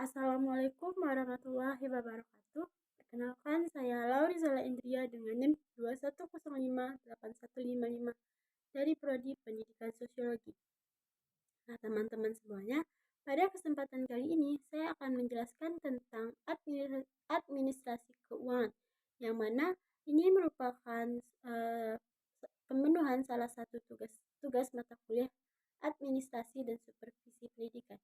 Assalamualaikum warahmatullahi wabarakatuh. Perkenalkan, saya Laurizala Indria dengan NIM 21058155 dari Prodi Pendidikan Sosiologi. Nah, teman-teman semuanya, pada kesempatan kali ini saya akan menjelaskan tentang administrasi keuangan, yang mana ini merupakan pemenuhan salah satu tugas mata kuliah administrasi dan supervisi pendidikan.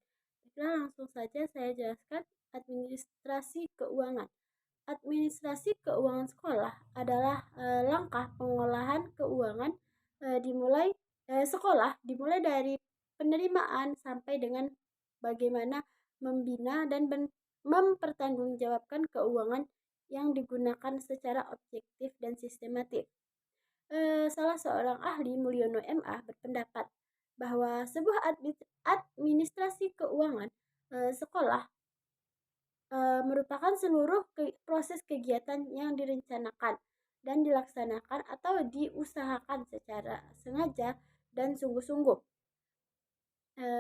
Baiklah, langsung saja saya jelaskan administrasi keuangan. Administrasi keuangan sekolah adalah langkah pengolahan keuangan dimulai dari penerimaan sampai dengan bagaimana membina dan mempertanggungjawabkan keuangan yang digunakan secara objektif dan sistematis. Salah seorang ahli, Mulyono MA, berpendapat bahwa sebuah administrasi keuangan sekolah merupakan seluruh proses kegiatan yang direncanakan dan dilaksanakan atau diusahakan secara sengaja dan sungguh-sungguh,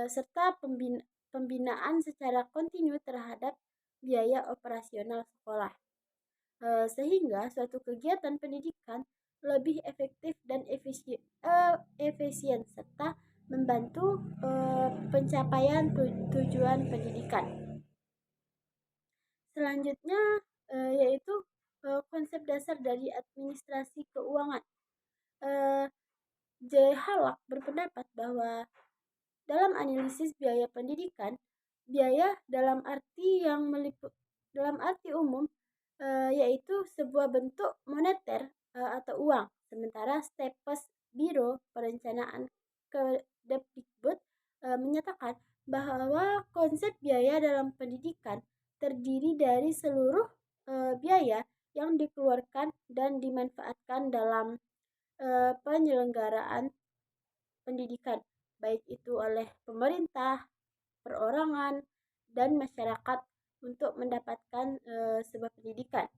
serta pembinaan secara kontinu terhadap biaya operasional sekolah, sehingga suatu kegiatan pendidikan lebih efektif dan efisien serta membantu pencapaian tujuan pendidikan. Selanjutnya yaitu konsep dasar dari administrasi keuangan. J. Halak berpendapat bahwa dalam analisis biaya pendidikan, biaya dalam arti umum yaitu sebuah bentuk moneter atau uang. Sementara Stepes Biro Perencanaan Kemdikbud menyatakan bahwa konsep biaya dalam pendidikan terdiri dari seluruh biaya yang dikeluarkan dan dimanfaatkan dalam penyelenggaraan pendidikan, baik itu oleh pemerintah, perorangan, dan masyarakat untuk mendapatkan sebuah pendidikan.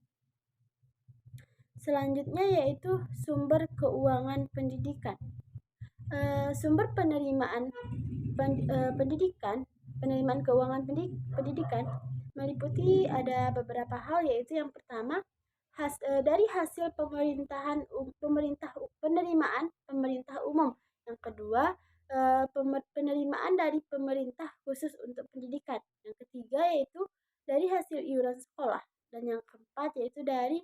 Selanjutnya yaitu sumber keuangan pendidikan. Sumber penerimaan keuangan pendidikan meliputi ada beberapa hal, yaitu yang pertama dari hasil penerimaan pemerintah umum. Yang kedua, penerimaan dari pemerintah khusus untuk pendidikan. Yang ketiga yaitu dari hasil iuran sekolah. Dan yang keempat yaitu dari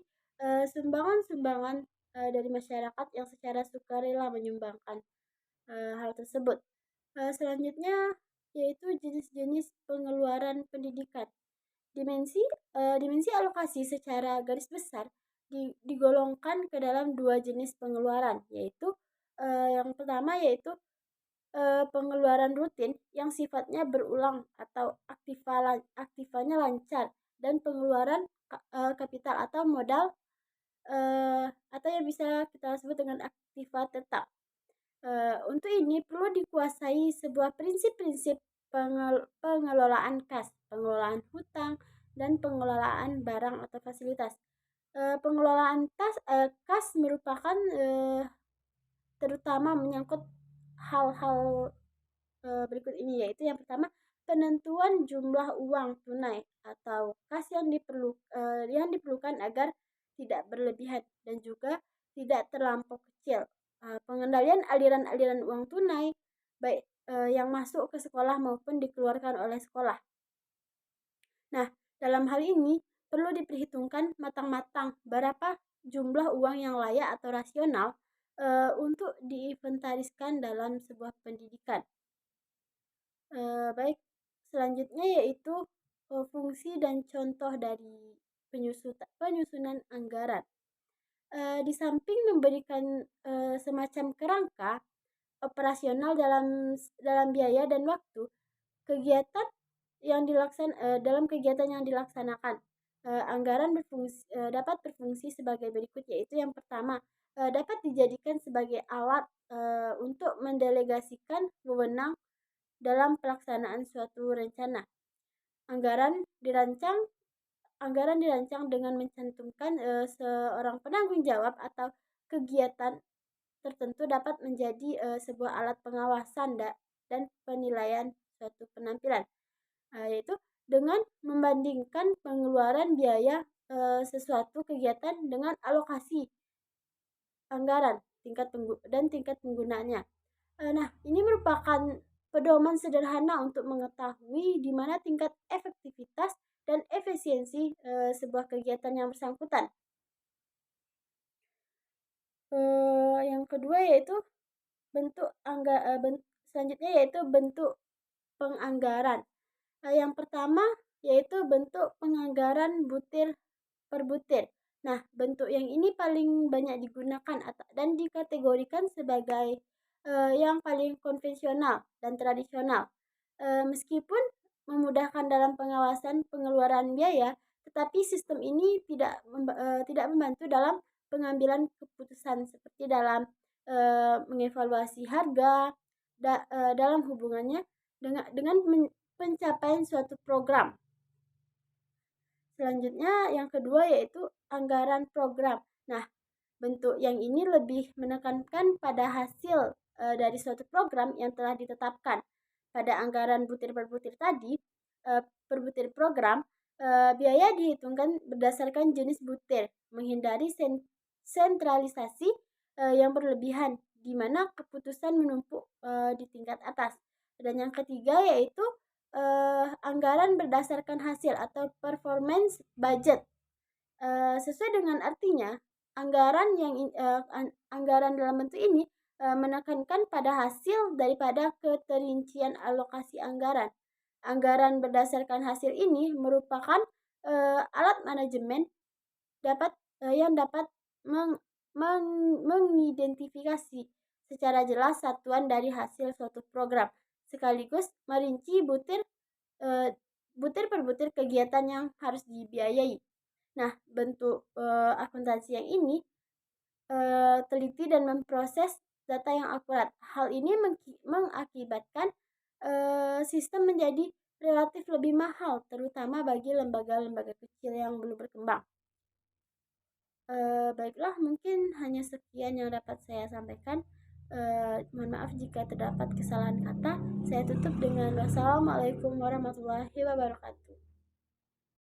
sumbangan-sumbangan dari masyarakat yang secara sukarela menyumbangkan hal tersebut. Selanjutnya yaitu jenis-jenis pengeluaran pendidikan. Dimensi alokasi secara garis besar digolongkan ke dalam dua jenis pengeluaran, yaitu yang pertama yaitu pengeluaran rutin yang sifatnya berulang atau aktifanya lancar, dan pengeluaran kapital atau modal atau yang bisa kita sebut dengan aktiva tetap. Untuk ini perlu dikuasai sebuah prinsip-prinsip pengelolaan kas, pengelolaan hutang, dan pengelolaan barang atau fasilitas. Pengelolaan kas merupakan terutama menyangkut hal-hal berikut ini, yaitu yang pertama, penentuan jumlah uang tunai atau kas yang diperlukan agar tidak berlebihan dan juga tidak terlampau kecil. Pengendalian aliran-aliran uang tunai baik yang masuk ke sekolah maupun dikeluarkan oleh sekolah. Nah, dalam hal ini perlu diperhitungkan matang-matang berapa jumlah uang yang layak atau rasional untuk diinventariskan dalam sebuah pendidikan. Baik, selanjutnya yaitu fungsi dan contoh dari penyusunan anggaran. Di samping memberikan semacam kerangka operasional dalam biaya dan waktu, dalam kegiatan yang dilaksanakan, anggaran dapat berfungsi sebagai berikut, yaitu yang pertama, dapat dijadikan sebagai alat untuk mendelegasikan wewenang dalam pelaksanaan suatu rencana. Anggaran dirancang dengan mencantumkan seorang penanggung jawab atau kegiatan tertentu dapat menjadi sebuah alat pengawasan dan penilaian suatu penampilan. yaitu dengan membandingkan pengeluaran biaya sesuatu kegiatan dengan alokasi anggaran dan tingkat penggunaannya. Nah, ini merupakan pedoman sederhana untuk mengetahui di mana tingkat efektivitas dan efisiensi sebuah kegiatan yang bersangkutan. Yang kedua yaitu selanjutnya yaitu bentuk penganggaran. Yang pertama yaitu bentuk penganggaran butir per butir. Nah, bentuk yang ini paling banyak digunakan dan dikategorikan sebagai yang paling konvensional dan tradisional. Meskipun memudahkan dalam pengawasan pengeluaran biaya, tetapi sistem ini tidak membantu dalam pengambilan keputusan seperti dalam mengevaluasi harga dalam hubungannya dengan pencapaian suatu program. Selanjutnya yang kedua yaitu anggaran program. Nah, bentuk yang ini lebih menekankan pada hasil dari suatu program yang telah ditetapkan. Pada anggaran butir per butir tadi, per butir program, biaya dihitungkan berdasarkan jenis butir, menghindari sentralisasi yang berlebihan, di mana keputusan menumpuk di tingkat atas. Dan yang ketiga yaitu anggaran berdasarkan hasil atau performance budget. Sesuai dengan artinya, anggaran dalam bentuk ini menekankan pada hasil daripada keterincian alokasi anggaran. Anggaran berdasarkan hasil ini merupakan alat manajemen yang dapat mengidentifikasi secara jelas satuan dari hasil suatu program, sekaligus merinci butir per butir kegiatan yang harus dibiayai. Nah, bentuk akuntansi yang ini teliti dan memproses data yang akurat. Hal ini mengakibatkan sistem menjadi relatif lebih mahal, terutama bagi lembaga-lembaga kecil yang belum berkembang. Baiklah, mungkin hanya sekian yang dapat saya sampaikan. Mohon maaf jika terdapat kesalahan kata. Saya tutup dengan wassalamualaikum warahmatullahi wabarakatuh.